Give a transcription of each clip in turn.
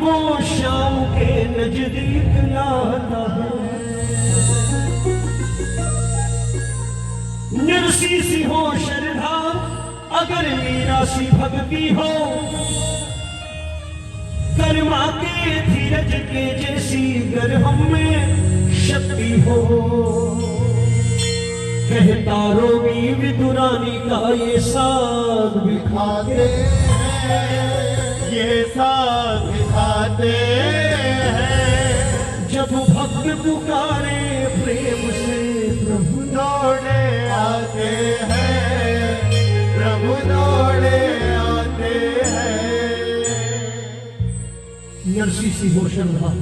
को शाम के नजदीक लाता है। नरसी सी हो श्रद्धा अगर मीरा सी भक्ति हो, कर्मा के धीरज के जैसी गर हम में शक्ति हो। कहता रोगी विदुरानी का ये साग भी खाते हैं, ये साथ खाते हैं। जब भक्त पुकारे प्रेम से प्रभु दौड़े आते हैं, प्रभु दौड़े आते हैं। नरसी सी हो श्रद्धा।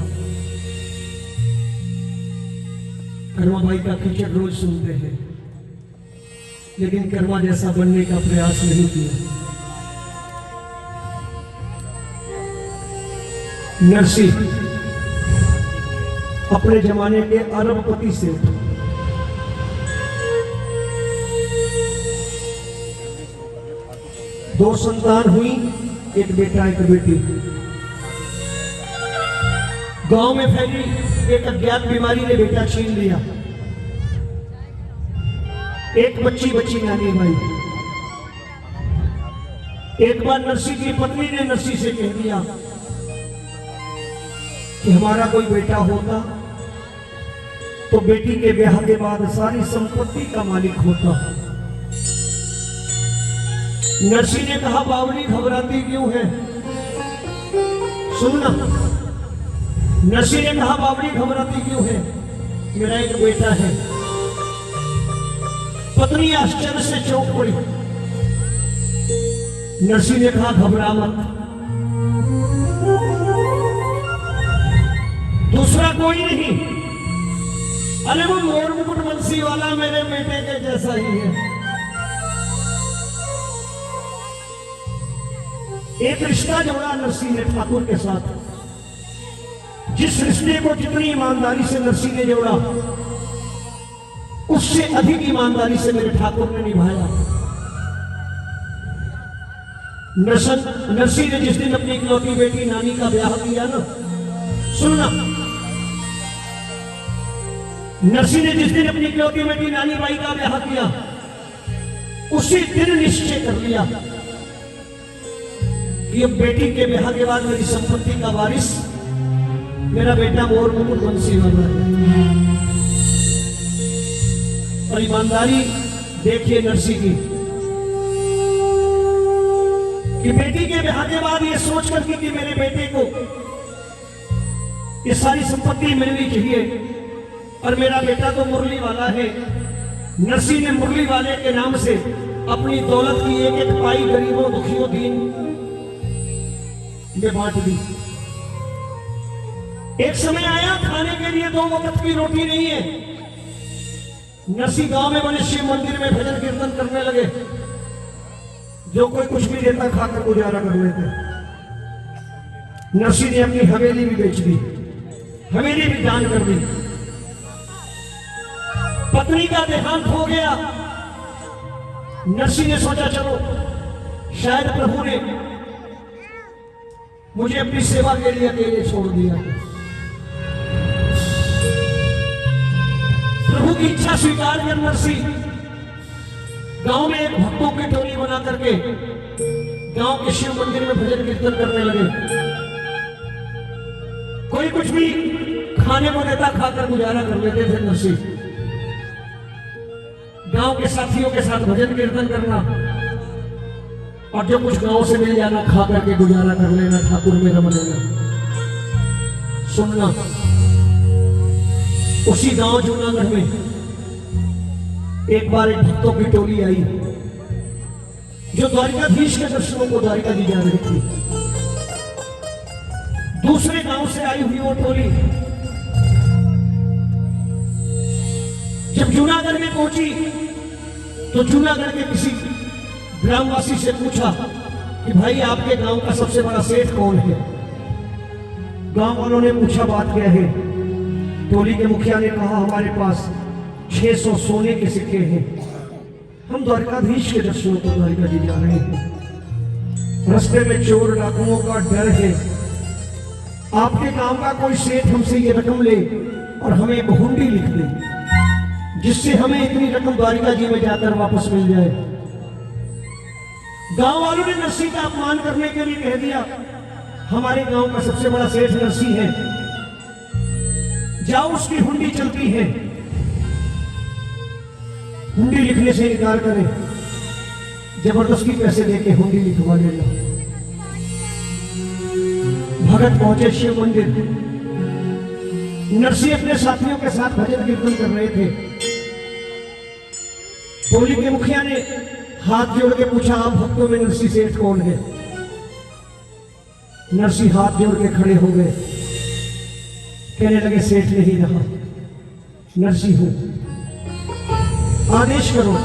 कर्माबाई का कीचड़ रोज सुनते हैं, लेकिन कर्मा जैसा बनने का प्रयास नहीं किया। नरसी अपने जमाने के अरबपति से दो संतान हुई, एक बेटा एक बेटी। गांव में फैली एक अज्ञात बीमारी ने बेटा छीन लिया। एक बच्ची नानी भाई। एक बार नरसी की पत्नी ने नरसी से कह दिया कि हमारा कोई बेटा होता तो बेटी के ब्याह के बाद सारी संपत्ति का मालिक होता। नरसी ने कहा बावली घबराती क्यों है? सुनना। नरसी ने कहा बावली घबराती क्यों है? मेरा एक बेटा है। पत्नी आश्चर्य से चौंक पड़ी। नरसी ने कहा घबरा मत, दूसरा कोई नहीं। अरे वो मोर मुकुट बंसी वाला मेरे बेटे के जैसा ही है। एक रिश्ता जोड़ा नरसी ने ठाकुर के साथ। जिस रिश्ते को जितनी ईमानदारी से नरसी ने जोड़ा, उससे अधिक ईमानदारी से मेरे ठाकुर ने निभाया। नरसी ने जिस दिन अपनी इकलौती बेटी नानी का ब्याह किया ना, सुनना। नरसी ने जिस दिन अपनी इकलौती बेटी नानी बाई का ब्याह किया, उसी दिन निश्चय कर लिया कि अब बेटी के ब्याह के बाद मेरी संपत्ति का वारिस मेरा बेटा मोर मुकुट बंसी वाला है। और ईमानदारी देखिए नरसी की कि बेटी के ब्याह के बाद ये सोच करके कि मेरे बेटे को ये सारी संपत्ति मिलनी चाहिए, और मेरा बेटा तो मुरली वाला है। नरसी ने मुरली वाले के नाम से अपनी दौलत की एक एक पाई गरीबों दुखियों दीन में बांट दी। एक समय आया खाने के लिए 2 वक्त की रोटी नहीं है। नरसी गांव में बने शिव मंदिर में भजन कीर्तन करने लगे। जो कोई कुछ भी देता खाकर गुजारा कर लेते। नरसी ने अपनी हवेली भी बेच दी, हवेली भी दान कर दी। पत्नी का देहांत हो गया। नरसी ने सोचा चलो शायद प्रभु ने मुझे अपनी सेवा के लिए अकेले छोड़ दिया। प्रभु की इच्छा स्वीकार कर नरसी गांव में एक भक्तों की टोली बना करके गांव के शिव मंदिर में भजन कीर्तन करने लगे। कोई कुछ भी खाने को देता खाकर गुजारा कर लेते थे नरसी। गांव के साथियों के साथ भजन कीर्तन करना और जो कुछ गांव से मिल जाना खा करके गुजारा कर लेना, ठाकुर में रम लेना। सुनना, उसी गांव जूनागढ़ में एक बार एक भक्तों की टोली आई जो द्वारिकाधीश के दर्शनों को द्वारिका दी जा रही थी। दूसरे गांव से आई हुई वो टोली जब जूनागढ़ में पहुंची तो जूनागढ़ के किसी ग्रामवासी से पूछा कि भाई आपके गांव का सबसे बड़ा सेठ कौन है? गांव वालों ने पूछा बात क्या है? टोली के मुखिया ने कहा हमारे पास 600 सोने के सिक्के हैं, हम द्वारिकाधीश के दर्शनों को द्वारिका जी जा रहे हैं। रास्ते में चोर डाकुओं का डर है, आपके गांव का कोई सेठ हमसे ये रकम ले और हमें एक हुंडी लिख दे, जिससे हमें इतनी रकम द्वारिका जी में जाकर वापस मिल जाए। गांव वालों ने नरसिंह का अपमान करने के लिए कह दिया, हमारे गांव का सबसे बड़ा सेठ नरसिंह है, जाओ उसकी हुंडी चलती है, हुंडी लिखने से इनकार करें, जबरदस्ती पैसे देके हुंडी लिखवा लेना। भगत पहुंचे शिव मंदिर। नरसिंह अपने साथियों के साथ भजन कीर्तन कर रहे थे। टोली के मुखिया ने हाथ जोड़ के पूछा, आप भक्तों में नरसिंह सेठ कौन है? नरसिंह हाथ जोड़ के खड़े हो गए, कहने लगे सेठ नहीं रहा, नरसिंह हूं, आदेश करो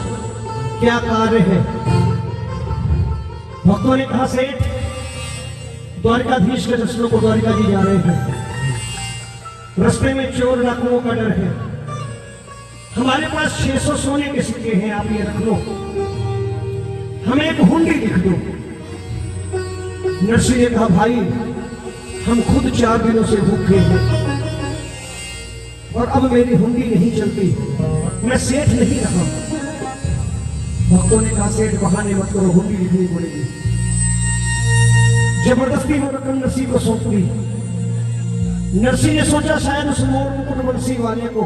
क्या कार्य है? भक्तों ने कहा, सेठ द्वारकाधीश के दर्शनों को द्वारिका जी जा रहे हैं, रास्ते में चोर डाकुओं का डर है, हमारे पास 600 सोने के सिक्के हैं, आप ये रख लो, हमें एक हुंडी लिख दो। नरसिंह ने कहा, भाई हम खुद 4 दिनों से भूखे हैं और अब मेरी हुंडी नहीं चलती, मैं सेठ नहीं रहा। भक्तों ने कहा, सेठ बहाने मत करो, हुंडी लिखनी पड़ेगी। जबरदस्ती वो रकम नरसिंह को सौंप दी। नरसिंह ने सोचा शायद उस मोर मुकुट बंसी वाले को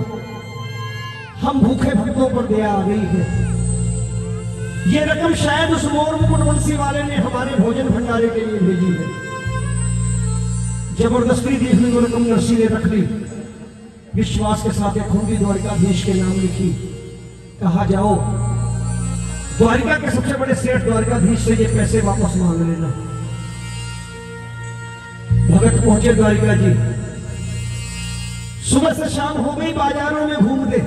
हम भूखे भक्तों पर दया आ गई है, ये रकम शायद उस मोर मुकुट बंसी वाले ने हमारे भोजन भंडारे के लिए भेजी है। जबरदस्ती दी हुई वो रकम नरसिंह ने रख ली, विश्वास के साथ एक हुंडी द्वारिकाधीश के नाम लिखी, कहा जाओ द्वारिका के सबसे बड़े सेठ द्वारिकाधीश से ये पैसे वापस मांग लेना। भगत पहुंचे द्वारिका जी। सुबह से शाम हो गई, बाजारों में घूम गए,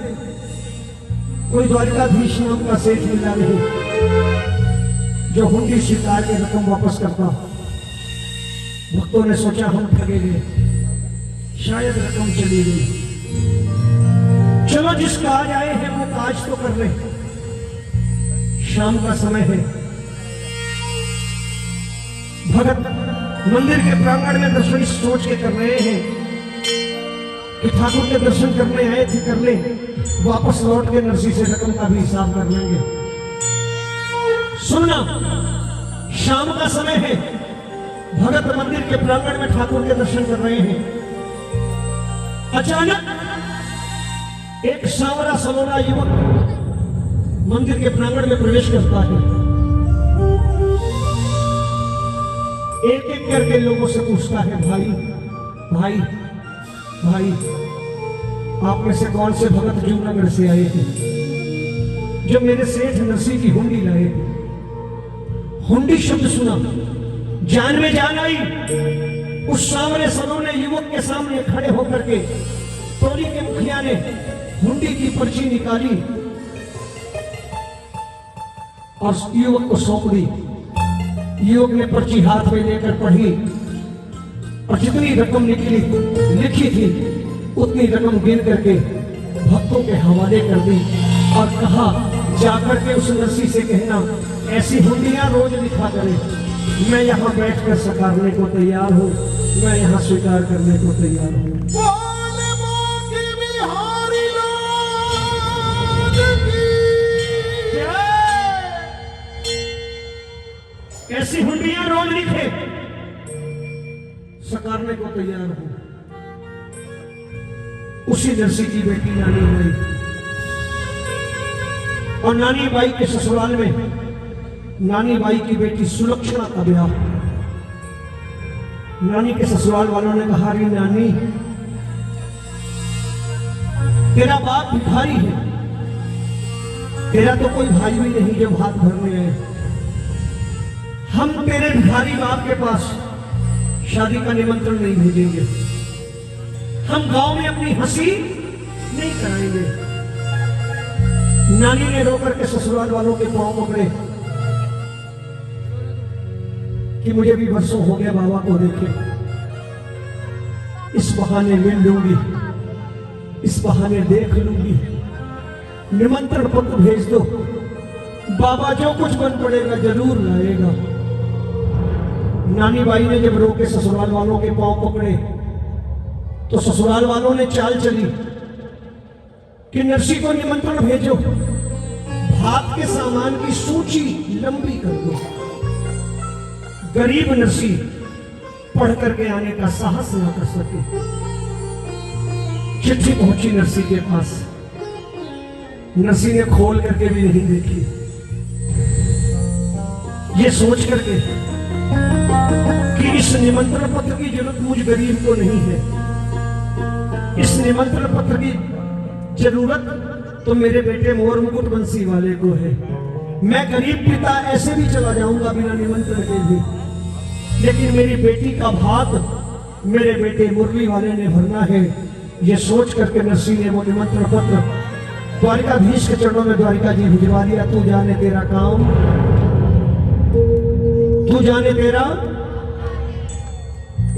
कोई द्वारिकाधीश नाम का सेठ मिला नहीं जो हुंडी स्वीकार के रकम वापस करता। भक्तों ने सोचा हम ठगे गए, शायद रकम चली गई, चलो जिस काज आए हैं वो काज तो कर ले। शाम का समय है, भगत मंदिर के प्रांगण में दर्शन सोच के कर रहे हैं कि ठाकुर के दर्शन करने आए थे, कर ले, वापस लौट के नरसिंह से रकम का भी हिसाब कर लेंगे। सुनना, शाम का समय है, भगत मंदिर के प्रांगण में ठाकुर के दर्शन कर रहे हैं। अचानक एक सांवरा सलोना युवक मंदिर के प्रांगण में प्रवेश करता है। एक एक करके लोगों से पूछता है, भाई भाई भाई, आप में से कौन से भगत जूनागढ़ से आए थे जो मेरे सेठ नरसिंह की हुंडी लाए? हुंडी शब्द सुना, जान में जान आई। उस सामने सलोने युवक के सामने खड़े होकर के टोली के मुखिया ने हुंडी की पर्ची निकाली और युवक को सौंप दी। युवक ने पर्ची हाथ में लेकर पढ़ी और जितनी रकम निकली लिखी थी उतनी रकम गिन करके भक्तों के हवाले कर दी और कहा, जाकर के उस नरसिंह से कहना ऐसी हुंडियां रोज लिखा करे, मैं यहाँ बैठकर सकारने को तैयार हूँ, मैं यहाँ स्वीकार करने को तैयार हूँ। ऐसी हुंडियां रोज लिखे, सकारने को तैयार हूं। उसी नरसिंह की बेटी नानी बाई और नानी बाई के ससुराल में नानी बाई की बेटी सुलक्षणा का ब्याह। नानी के ससुराल वालों ने कहा, रे नानी, तेरा बाप भिखारी है, तेरा तो कोई भाई भी नहीं जो भात भरने आए, हम तेरे भिखारी बाप के पास शादी का निमंत्रण नहीं भेजेंगे, हम गांव में अपनी हंसी नहीं कराएंगे। नानी ने रोकर के ससुराल वालों के पांव पकड़े कि मुझे भी वर्षों हो गया बाबा को देखे, इस बहाने मिल लूंगी, इस बहाने देख लूंगी, निमंत्रण पत्र भेज दो, बाबा जो कुछ बन पड़ेगा जरूर लाएगा। नानी बाई ने जब रो के ससुराल वालों के पांव पकड़े तो ससुराल वालों ने चाल चली कि नरसी को निमंत्रण भेजो, भात के सामान की सूची लंबी कर दो। गरीब नरसी पढ़ करके आने का साहस न कर सके। चिट्ठी पहुंची नरसी के पास, नरसी ने खोल करके भी नहीं देखी। ये सोच करके कि इस निमंत्रण पत्र की जरूरत मुझ गरीब को नहीं है, इस निमंत्रण पत्र की जरूरत तो मेरे बेटे मोर मुकुट बंसी वाले को है। मैं गरीब पिता ऐसे भी चला जाऊंगा बिना निमंत्रण के भी, लेकिन मेरी बेटी का भात मेरे बेटे मुरली वाले ने भरना है। ये सोच करके नरसी ने वो निमंत्रण पत्र द्वारिकाधीश के चरणों में द्वारिका जी भिजवा दिया। तू जाने तेरा काम, तू जाने तेरा।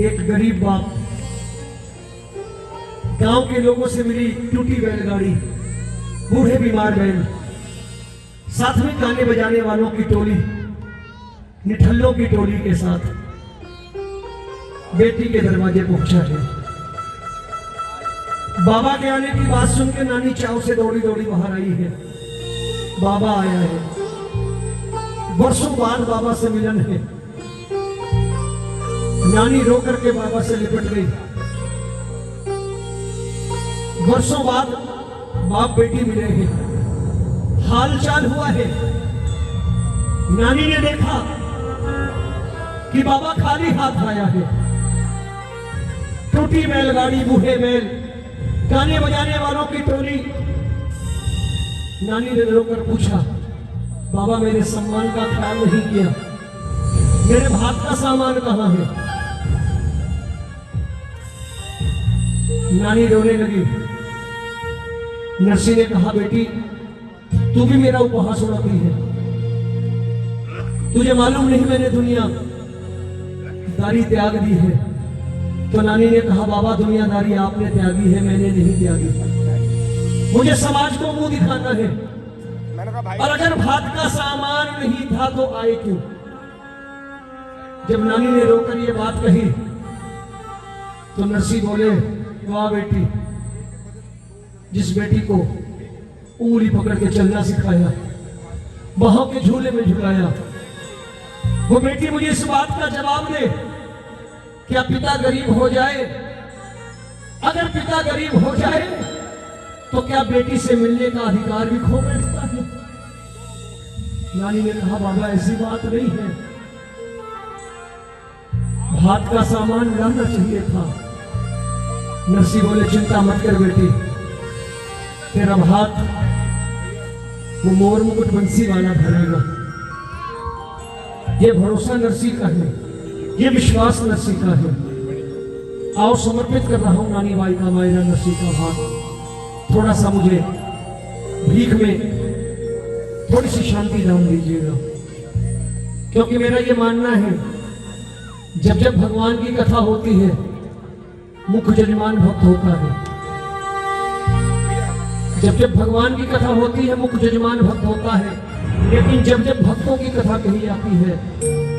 एक गरीब बाप गांव के लोगों से मिली टूटी बैलगाड़ी, बूढ़े बीमार बैल, साथ में गाने बजाने वालों की टोली, निठल्लों की टोली के साथ बेटी के दरवाजे पहुंचा है। बाबा के आने की बात सुन के नानी चाव से दौड़ी दौड़ी बाहर आई है। बाबा आया है, वर्षों बाद बाबा से मिलन है। नानी रो करके बाबा से लिपट गई। वर्षों बाद बाप बेटी मिले हैं, हाल चाल हुआ है। नानी ने देखा कि बाबा खाली हाथ आया है। टूटी बैलगाड़ी, बूढ़े बैल, गाने बजाने वालों की टोली। नानी ने रोकर पूछा, बाबा मेरे सम्मान का ख्याल नहीं किया, मेरे भात का सामान कहां है? नानी रोने लगी। नरसी ने कहा, बेटी तू भी मेरा उपहास उड़ाती है, तुझे मालूम नहीं मैंने दुनियादारी त्याग दी है। तो नानी ने कहा, बाबा दुनियादारी आपने त्यागी है, मैंने नहीं त्यागी। मुझे समाज को मुंह दिखाना है, और अगर भात का सामान नहीं था तो आए क्यों? जब नानी ने रोकर ये बात कही तो नरसी बोले, वाह बेटी, जिस बेटी को उंगली पकड़ के चलना सिखाया, बाहों के झूले में झुलाया, वो बेटी मुझे इस बात का जवाब दे, क्या पिता गरीब हो जाए? अगर पिता गरीब हो जाए तो क्या बेटी से मिलने का अधिकार भी खो बैठता है? नानी ने कहा, बाबा ऐसी बात नहीं है, भात का सामान लाना चाहिए था। नरसी बोले, चिंता मत कर बेटी, तेरा भात वो मोर मुकुट बंसी वाला भरेगा। ये भरोसा नरसी का है, ये विश्वास नरसी का है। आओ समर्पित कर रहा हूं नानी बाई का मायरा नरसी का भात। थोड़ा सा मुझे भीख में थोड़ी सी शांति दान दीजिएगा, क्योंकि मेरा ये मानना है जब जब भगवान की कथा होती है मुख्य जजमान भक्त होता है। जब जब भगवान की कथा होती है मुख्य जजमान भक्त होता है, लेकिन जब जब भक्तों की कथा कही जाती है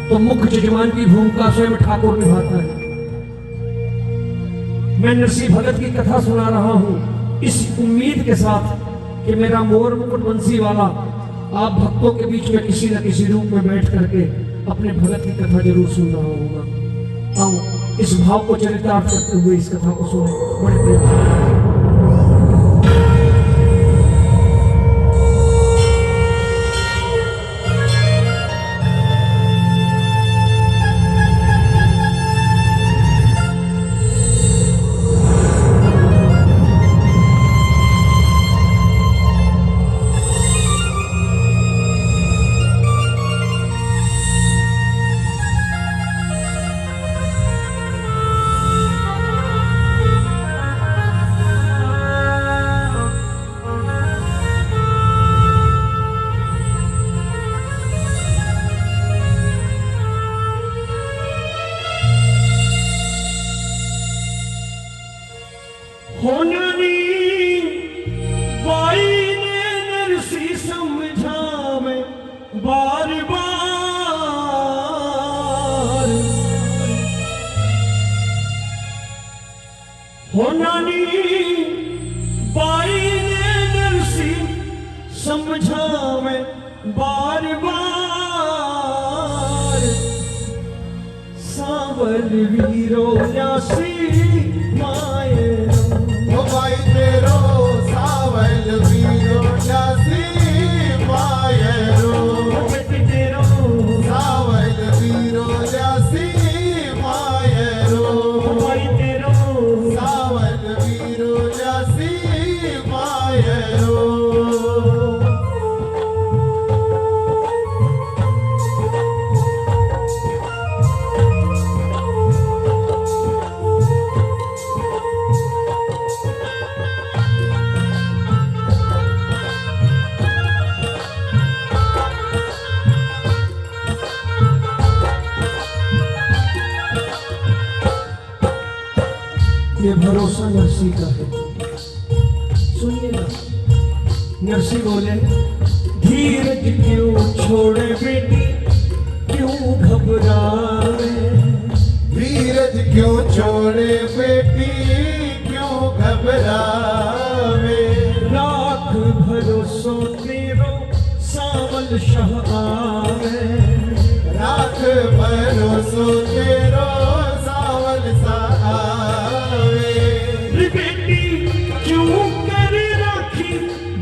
तो मुख्य जजमान की भूमिका स्वयं ठाकुर निभाता है। मैं नरसी भगत की कथा सुना रहा हूं इस उम्मीद के साथ कि मेरा मोर मुकुट बंसी वाला आप भक्तों के बीच में किसी न किसी रूप में बैठ करके अपने भगत की कथा जरूर सुन रहा होगा। आओ इस भाव को चरितार्थ करते हुए इस कथा को सुने बड़े प्रेम से। हो नानी बाई ने नरसी समझावे बार बार, सावल वीरो न्यासी मायरो। ओ भाई तेरो सावल वीरो न्यासी मायरो, बेटी तेरो सावल वीरो न्यासी मायरो, भाई तेरो सावल वीरो न्यासी मायरो। ये भरोसा नरसी का है। सुनिएगा, नरसी बोले धीरज क्यों छोड़े बेटी, क्यों घबराए, धीरज क्यों छोड़े बेटी, क्यों घबरावे। लाख भरोसो तेरो सावल शाह आवे, राख भरोसो तेरो सावल सा आवे। बेटी क्यों कर राखी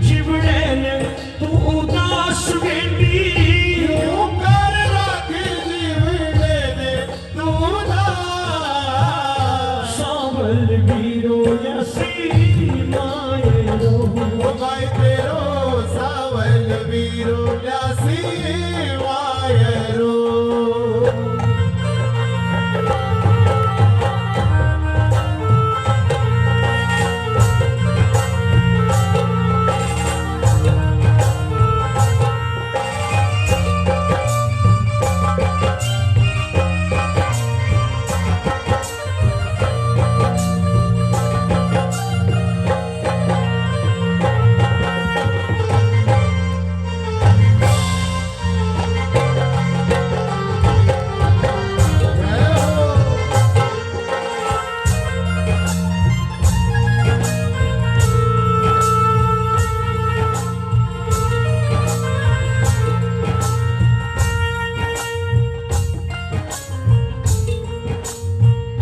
जिवड़े ने तू उदास बेटी, क्यों कर राखी जीवड़े ने तू उदास। सावल वीरो यसी मायरो, ओ भाई तेरो सावल वीरो न्यासी मायरो।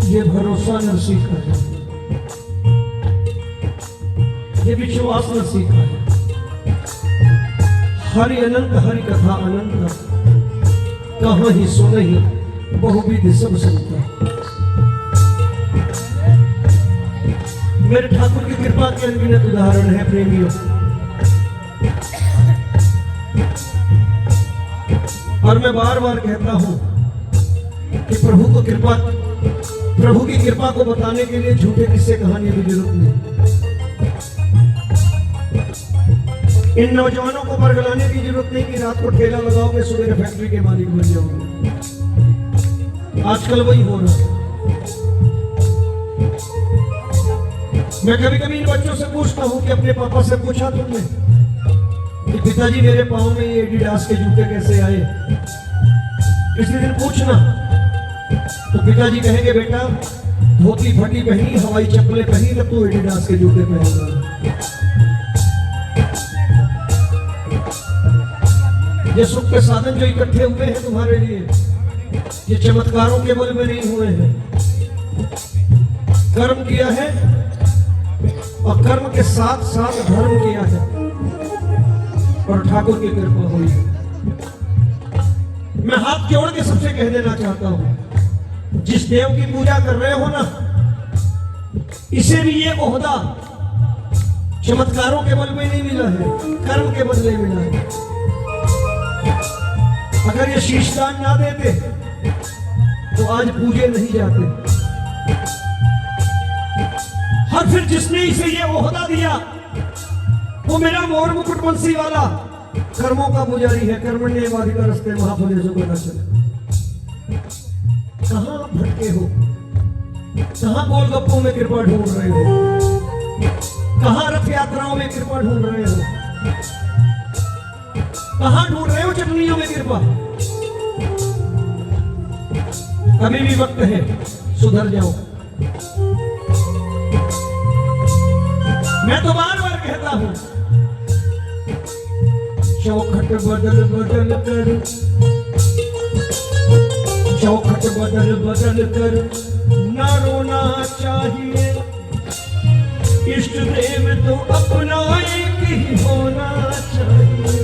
ये भरोसा नरसी का है, ये विश्वास नरसी का है। हरि अनंत हरि कथा अनंत, कहाँ ही सुनहि बहुविध सब संता। मेरे ठाकुर की कृपा के अनगिनत उदाहरण है प्रेमियों। और मैं बार बार कहता हूं कि प्रभु की कृपा को बताने के लिए झूठे किस्से कहानियों की जरूरत नहीं। इन नौजवानों को बरगलाने की जरूरत नहीं कि रात को ठेला लगाओगे सुबह फैक्ट्री के मालिक बन जाओगे। आजकल वही हो रहा है। मैं कभी कभी इन बच्चों से पूछता हूं कि अपने पापा से पूछा तुमने कि पिताजी मेरे पाँव में ये एडिडास के जूते कैसे आए? किसी दिन पूछना तो पिताजी कहेंगे बेटा धोती फटी पहनी, हवाई चप्पलें पहनी, तब तू एडिडास के जूते पहनेगा। ये सुख के साधन जो इकट्ठे हुए हैं तुम्हारे लिए, ये चमत्कारों के बल में नहीं हुए हैं। कर्म किया है और कर्म के साथ साथ धर्म किया है और ठाकुर की कृपा हुई है। मैं हाथ जोड़ के सबसे कह देना चाहता हूं, जिस देव की पूजा कर रहे हो ना, इसे भी ये ओहदा चमत्कारों के बल में नहीं मिला है, कर्म के बदले मिला है। अगर ये शीशदान ना देते तो आज पूजे नहीं जाते। और फिर जिसने इसे ये ओहदा दिया वो मेरा मोर मुकुट बंसी वाला कर्मों का पुजारी है। कर्मण्येवाधिकारस्ते मा फलेषु कदाचन। कहां भटके हो, कहां गोलगप्पों में कृपा ढूंढ रहे हो, कहां रथ यात्राओं में कृपा ढूंढ रहे हो, कहां ढूंढ रहे हो चटनियों में कृपा? अभी भी वक्त है, सुधर जाओ। मैं तो बार बार कहता हूं, चौखट बदल बदल कर, चौखट बदल बदल कर न रोना चाहिए। इष्ट देव तो अपना एक ही होना चाहिए।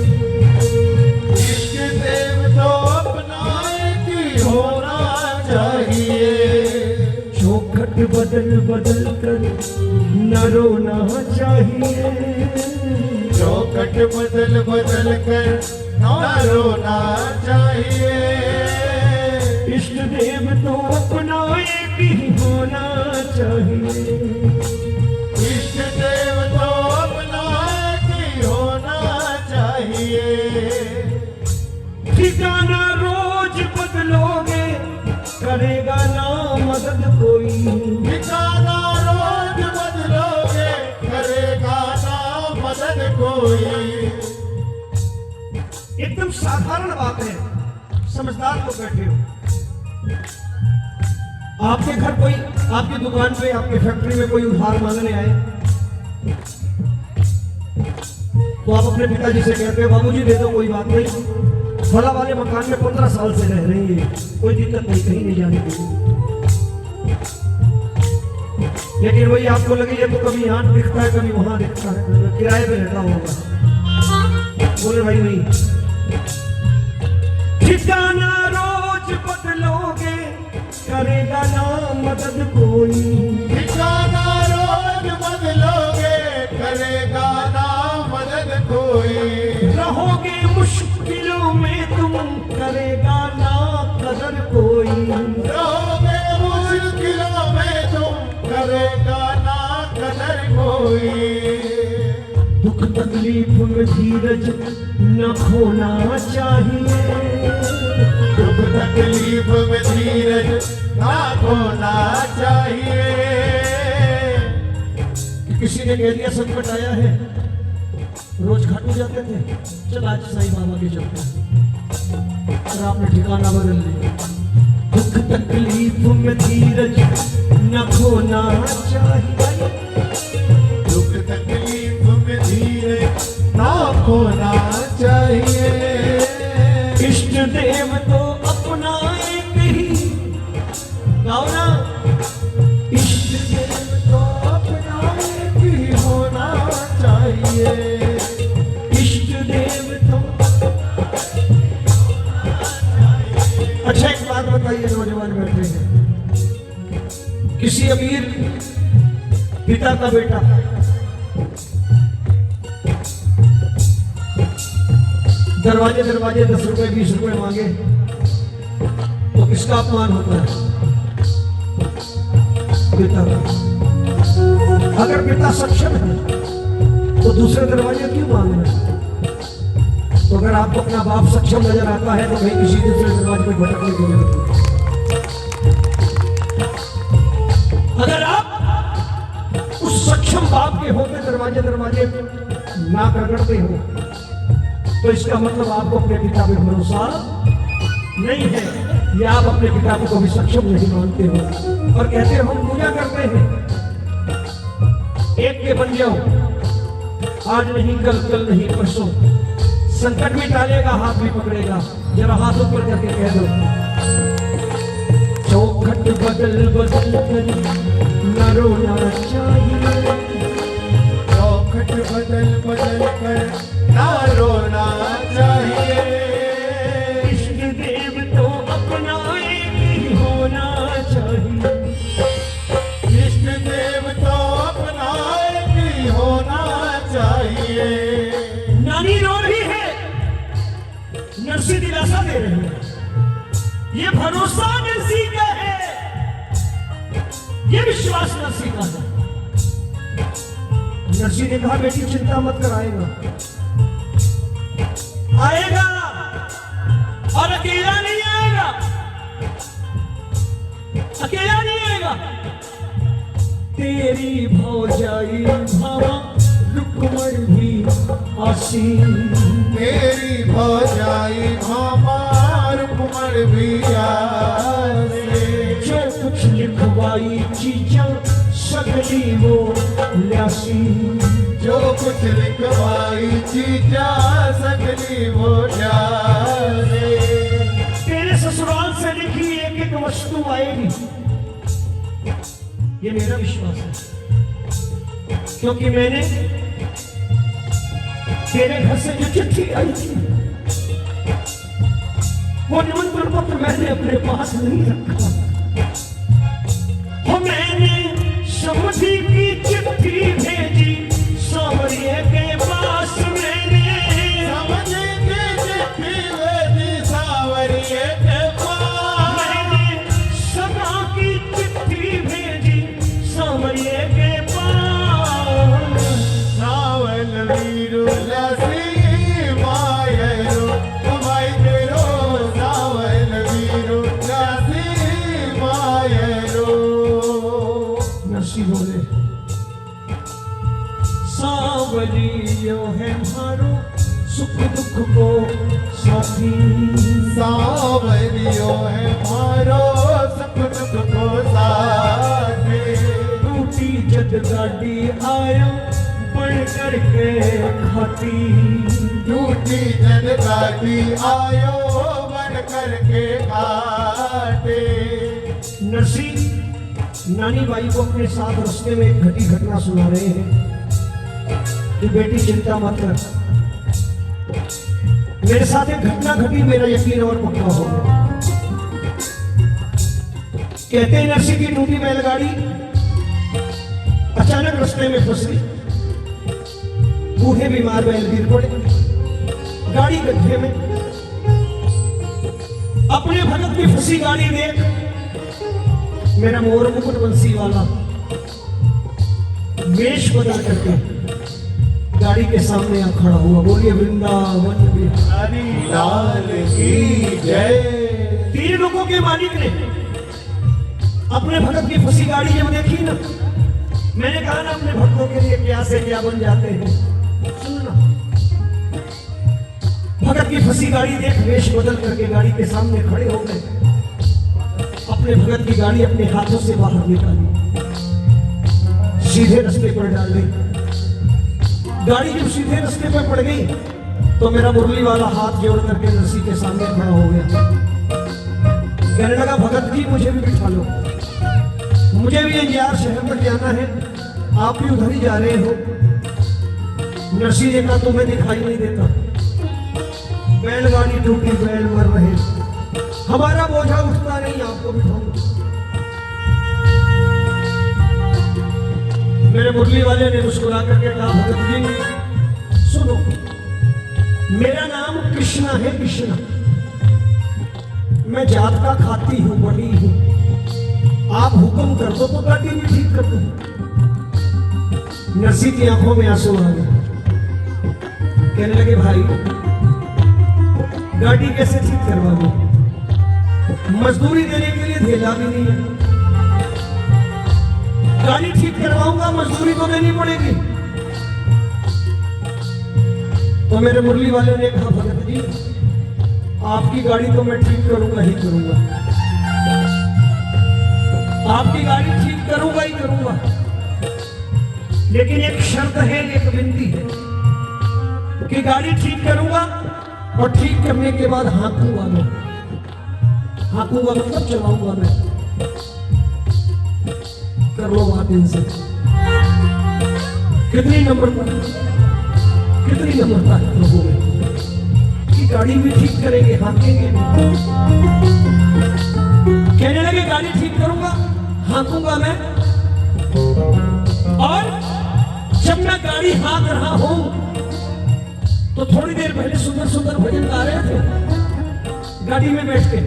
इष्ट देव तो अपना एक ही होना चाहिए। चौखट बदल बदल कर न रोना चाहिए। चौखट बदल बदल कर न रोना चाहिए। इष्ट देव तो अपना एक ही होना चाहिए। इष्ट देव तो अपना एक ही होना चाहिए। ठिकाना रोज बदलोगे, करेगा ना मदद कोई। ठिकाना रोज बदलोगे, करेगा ना मदद कोई। एकदम साधारण बात है, समझदार लोग बैठे हो। आपके घर कोई, आपकी दुकान पे, आपकी फैक्ट्री में कोई उधार मांगने आए तो आप अपने पिताजी से कहते हो बाबूजी दे दो, कोई बात नहीं, फला वाले मकान में 15 साल से रह रही है, कोई दिक्कत नहीं, कहीं नहीं जाने की। लेकिन वही आपको लगे ये तो कभी यहाँ दिखता है कभी वहां दिखता है, किराए पे रहता होगा। बोले भाई नहीं, ठिकाना रोज बदलोगे, करेगा ना मदद कोई। ठिकाना रोज बदलोगे, करेगा ना मदद कोई। रहोगे मुश्किलों में तुम, करेगा ना कदर कोई। रहोगे मुश्किलों में तुम, करेगा ना कदर कोई। दुख तकलीफ में धीरज न खोना चाहिए। दुख तकलीफ में धीरज ना खोना चाहिए। किसी ने कह दिया संकट आया है, रोज खाटू जाते थे, चल आज साईं बाबा के चलते हैं, और आपने ठिकाना बदल लिया। दुख तकलीफ में धीरज न खोना चाहिए। दुख तकलीफ में धीरज ना खोना चाहिए। इष्ट देव तो अपना एक ही, गाओ ना, इष्ट देव तो अपना एक ही होना चाहिए। इष्ट देव तो। अच्छा एक बात बताइए, नौजवान बैठे हैं, किसी अमीर पिता का बेटा दरवाजे दरवाजे 10 रुपए 20 रुपए मांगे तो किसका अपमान होता है? पिता का। अगर पिता सक्षम है तो दूसरे दरवाजे क्यों मांग रहे हैं? तो अगर आपको अपना बाप सक्षम नजर आता है तो कहीं किसी दूसरे दरवाजे में भटकने की जरूरत नहीं। अगर आप उस सक्षम बाप के होते दरवाजे दरवाजे ना रगड़ते हो तो इसका मतलब आपको अपने पिता पे भरोसा नहीं है, या आप अपने पिता को कभी सक्षम नहीं मानते हो और कहते हो हम पूजा करते हैं। एक के बन जाओ, आज नहीं कल, कल नहीं परसों, संकट भी टालेगा हाथ भी पकड़ेगा। जरा हाथ ऊपर करके कह दो, चौखट बदल बदल कर न रोना चाहिए। चौखट बदल बदल कर ना रोना चाहिए। इष्ट देव तो अपना एक ही होना चाहिए। इष्ट देव तो अपना एक ही होना चाहिए। नानी रो रही है, नर्सी दिलासा दे रही है, ये भरोसा नर्सी का है, ये विश्वास नर्सी का है। नर्सी ने कहा बेटी चिंता मत कर, आएगा और अकेला नहीं आएगा, अकेला नहीं आएगा। तेरी भौजाई भावा रुकमण भी आसी, तेरी भौजाई हमार कुमर भी आसे। जो कुछ लिखवाई चीजा सगली वो ल्यासी। जो कुछ लिखवाई चीजा सकली वो जाने। तेरे ससुराल से लिखी एक एक वस्तु आएगी, ये मेरा विश्वास है, क्योंकि मैंने तेरे घर से जो चिट्ठी आई थी वो निमंत्रण पत्र मैंने अपने पास नहीं रखा। और मैंने समझी की चिट्ठी भेजी सांवरिये के पास। मैंने समझी की चिट्ठी भेजी सांवरिये के पास। मैंने सदा की चिट्ठी भेजी सांवरिये के पास। सावन वीरू लसी मायरो भाई तेरो सावन वीरू लसी मायरो। नरसी बोले सांवरियो है मारो सुख दुख को साथी। सावरियो है मारो सुख दुख को साथी। टूटी जद गाड़ी आयो बढ़ करके खाती। टूटी जन गाड़ी आयो बन करके काटे। नरसी नानी बाई को अपने साथ रास्ते में एक घटी घटना सुना रहे हैं कि बेटी चिंता मत कर, मेरे साथ एक घटना घटी, मेरा यकीन और पक्का हो गया। कहते हैं नरसी की टूटी बैलगाड़ी अचानक रास्ते में फंस गई। बूढ़े बीमार बैल गिर पड़े गाड़ी गड्ढे में। अपने भगत की फंसी गाड़ी देख मेरा मोर मुकुट बंसी वाला वेश बदल करके गाड़ी के सामने आ खड़ा हुआ। बोलिए वृंदावन बिहारी लाल की जय। तीन लोगों के मालिक ने अपने भगत की फंसी गाड़ी जब देखी ना, मैंने कहा ना अपने भक्तों के लिए क्या से क्या बन जाते हैं। सुनना, भगत की फंसी गाड़ी देख वेश बदल करके गाड़ी के सामने खड़े हो गए। अपने भगत की गाड़ी अपने हाथों से बाहर निकाली, सीधे रास्ते पर डाल दी। गाड़ी जब सीधे रास्ते पर पड़ गई तो मेरा मुरली वाला हाथ जोड़ करके नरसी के सामने खड़ा हो गया। कहने लगा भगत जी मुझे भी बिठा लो, मुझे भी अंजार शहर तक जाना है, आप भी उधर ही जा रहे हो। नरसी ने कहा तुम्हें दिखाई नहीं देता, बैलगाड़ी टूटी बैल मर रहे, हमारा बोझा उठता नहीं, आपको बिठाऊंगा। मेरे मुरली वाले ने मुस्कुरा करके कहा भगत जी सुनो, मेरा नाम कृष्णा है, कृष्णा, मैं जात का खाती हूं, बड़ी हूं, आप हुक्म कर दो तो गाड़ी भी ठीक कर दो। नरसी की आंखों में आंसू आ गए। कहने लगे भाई गाड़ी कैसे ठीक करवाओगे, मजदूरी देने के लिए धेला भी नहीं है, गाड़ी ठीक करवाऊंगा मजदूरी तो देनी पड़ेगी। तो मेरे मुरली वाले ने कहा भगत जी आपकी गाड़ी तो मैं ठीक करूंगा ही करूंगा, आपकी गाड़ी ठीक करूंगा ही करूंगा, लेकिन एक शर्त है, एक विनती है कि गाड़ी ठीक करूंगा और ठीक करने के बाद हाँकूंगा मैं, हाँकूंगा मतलब चलाऊंगा मैं। कर लो बात इनसे, कितनी नंबर पर, कितनी नंबर पर लोगों में कि गाड़ी भी ठीक करेंगे, हाँकेंगे भी। कहने लगे गाड़ी ठीक करूंगा, हाँकूंगा मैं, और जब मैं गाड़ी हाँक रहा हूं तो थोड़ी देर पहले सुंदर सुंदर भजन गा रहे थे गाड़ी में बैठ के,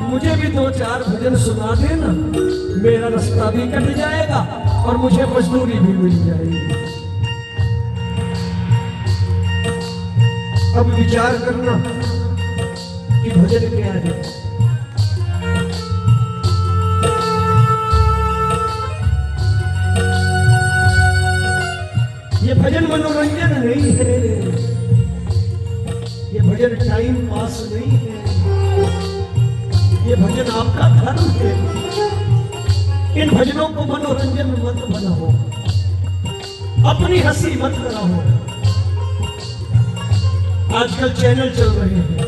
मुझे भी 2-4 भजन सुना देना, मेरा रास्ता भी कट जाएगा और मुझे मजदूरी भी मिल जाएगी। अब विचार करना कि भजन क्या है। ये भजन मनोरंजन नहीं है, ये भजन टाइम पास नहीं है, ये भजन आपका धर्म है। इन भजनों को मनोरंजन मत बनाओ, अपनी हंसी मत कराओ। आजकल चैनल चल रहे हैं,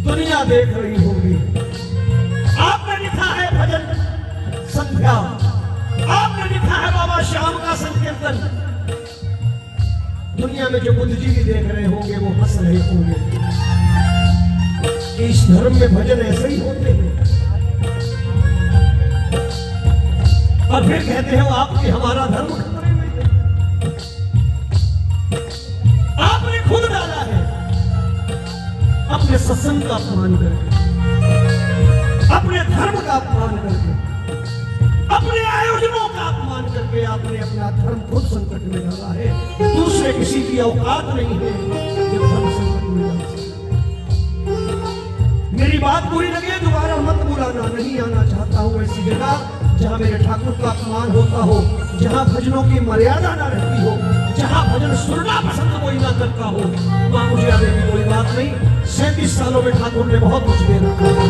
दुनिया देख रही होगी। आपने लिखा है भजन संध्या, आपने लिखा है बाबा श्याम का संकीर्तन। दुनिया में जो बुद्ध जी भी देख रहे होंगे वो हंस रहे होंगे कि इस धर्म में भजन ऐसे ही होते हैं। और फिर कहते हो आप कि हमारा धर्म खतरे में है। आपने खुद डाला है अपने सत्संग का अपमान करके, अपने धर्म का अपमान करके, अपने आयोजनों का अपमान करके आपने अपना धर्म खुद संकट में डाला है। दूसरे किसी की औकात नहीं है जो धर्म संकट में डाल सके। मेरी बात बुरी लगे दोबारा मत बुलाना, नहीं आना चाहता हूं ऐसी जगह जहां मेरे ठाकुर का अपमान होता हो, जहां भजनों की मर्यादा ना रहती हो, जहां भजन सुनना पसंद कोई ना करता हो। वहां मुझे आने की कोई बात नहीं। 37 सालों में ठाकुर ने बहुत कुछ दे रखा है,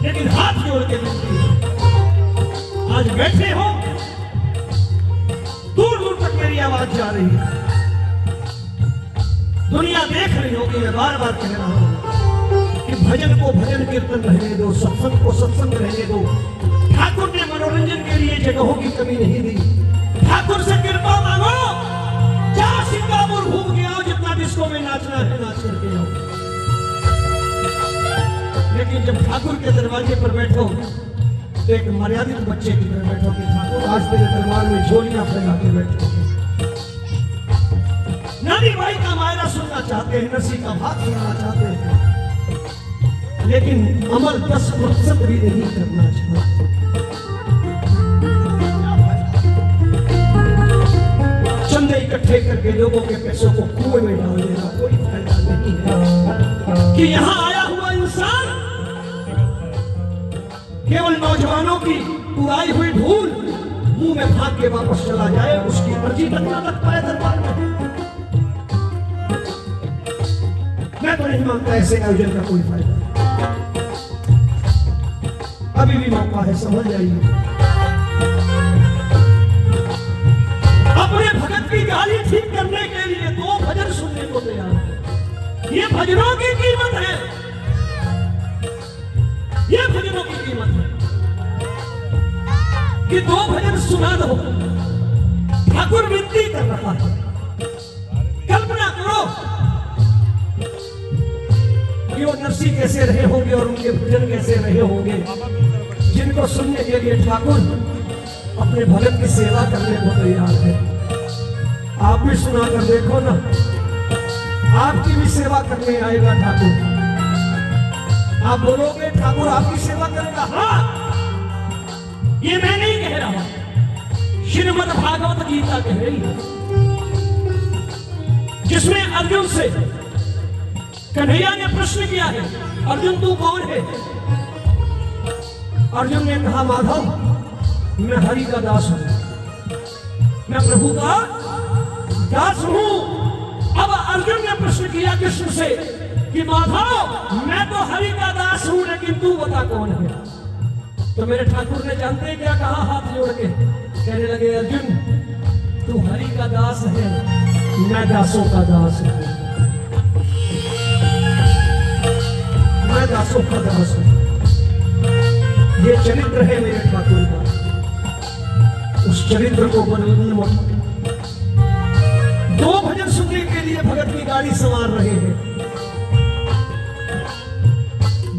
लेकिन हाथ जोड़ के विनती है, आज बैठे हो, दूर दूर तक मेरी आवाज जा रही है, दुनिया देख रही होगी। मैं बार बार कह रहा हूं कि भजन को भजन कीर्तन रहने दो, सत्संग को सत्संग रहने दो। ठाकुर ने मनोरंजन के लिए जगहों की कमी नहीं दी। ठाकुर से कृपा मांगो, जहां सिंगापुर घूम के आओ, जितना डिस्को में नाचना है नाच करके आओ। लेकिन जब ठाकुर के दरवाजे पर बैठो तो एक मर्यादित बच्चे की तरह बैठो कि ठाकुर आज मेरे दरबार में झोलियां फैला के बैठो। नानी भाई का मायरा सुनना चाहते हैं, नरसी का भाग सुनना चाहते हैं, लेकिन अमल 10% भी नहीं करना चाहते। चंदे इकट्ठे करके लोगों के पैसों को कुएं में डाल देना कोई फायदा नहीं है। कि यहाँ आया हुआ इंसान केवल नौजवानों की उड़ाई हुई धूल मुंह में भाग के वापस चला जाए, उसकी मर्जी तक ना लग पाए दरबार में। मैं तो नहीं मानता ऐसे आयोजन का कोई फायदा। अभी भी मौका है, समझ जाइए। अपने भगत की गाली ठीक करने के लिए 2 भजन सुनने को तैयार है। ये भजनों की कीमत है, ये भजनों की कीमत है कि 2 भजन सुना दो। ठाकुर विनती कर रहा है। कल्पना करो कि वो नरसी कैसे रहे होंगे और उनके भजन कैसे रहे होंगे, जिनको सुनने के लिए ठाकुर अपने भगत की सेवा करने को तैयार है। आप भी सुना कर देखो ना, आपकी भी सेवा करने आएगा ठाकुर। आप बोलोगे ठाकुर आपकी सेवा करेगा? हाँ, ये मैं नहीं कह रहा, श्रीमद् भागवत गीता कह रही है, जिसमें अर्जुन से कन्हैया ने प्रश्न किया है, अर्जुन तू कौन है? अर्जुन ने कहा माधव मैं हरि का दास हूं, मैं प्रभु का दास हूं। अब अर्जुन ने प्रश्न किया कृष्ण से कि माधव मैं तो हरि का दास हूं, लेकिन तू बता कौन है? तो मेरे ठाकुर ने जानते हैं क्या कहा, हाथ जोड़ के कहने लगे अर्जुन तू हरि का दास है, मैं दासों का दास हूं, मैं दासों का दास हूं। ये चरित्र है मेरे ठाकुर का, उस चरित्र को बदलने मत। 2 भजन सुनने के लिए भगत की गाड़ी संवार रहे हैं,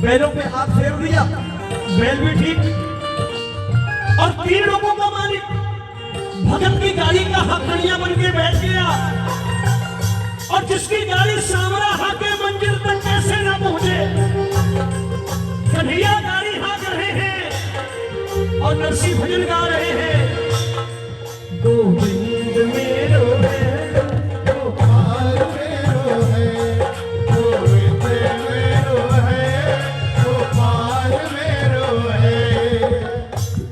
बैलों पे हाथ फेर दिया, बैल भी ठीक, और 3 लोगों का मालिक भगत की गाड़ी का हथकड़िया बन के बैठ गया, और जिसकी गाड़ी सामरा हाके मंजिल तक कैसे न पहुंचे। कन्हैया गाड़ी हाँक रहे हैं और नरसी भजन गा रहे हैं। गोविंद मेरो है, गोपाल मेरो है, गोविंद मेरो है, गोपाल मेरो है।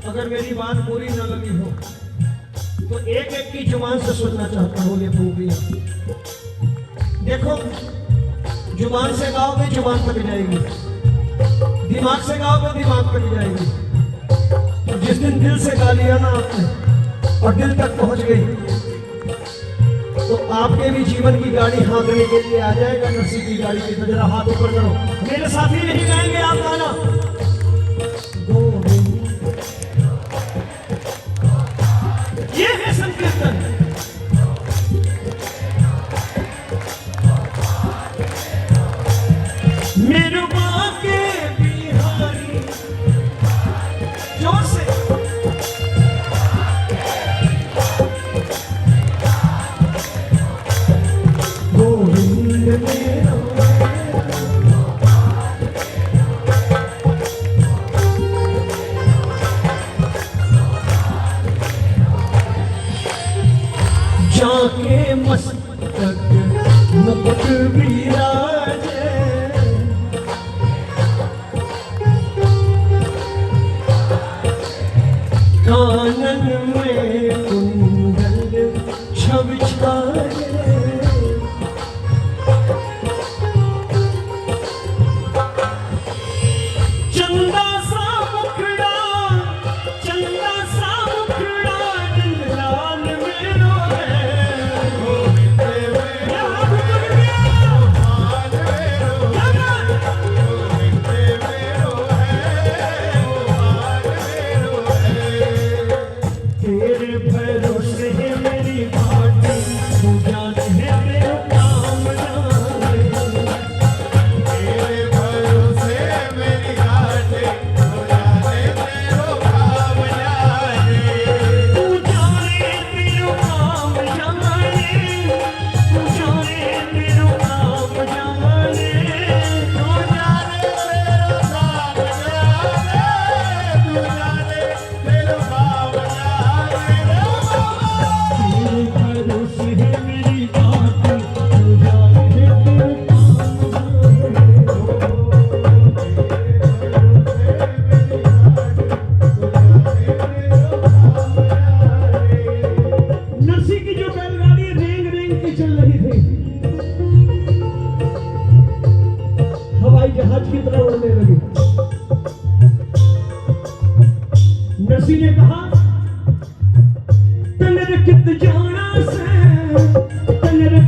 अगर मेरी बात पूरी न लगी हो तो एक एक की जुबान से सुनना चाहता हूँ ये पंक्तियां। देखो, जुबान से गाओगे जुबान पक जाएगी, दिमाग से गाओगे दिमाग पक जाएगी। जिस दिन दिल से गा लिया ना आपने और दिल तक पहुंच गई, तो आपके भी जीवन की गाड़ी हाँकने के लिए आ जाएगा नसीब की गाड़ी की। तो जरा हाथ ऊपर करो, मेरे साथी नहीं गाएंगे आप गाना। गोविंद, ये है संकीर्तन। मेरे बाके बिहारी, जोर से गोविंद मेरा, जाके मस्तक मुकुट विराजे, कान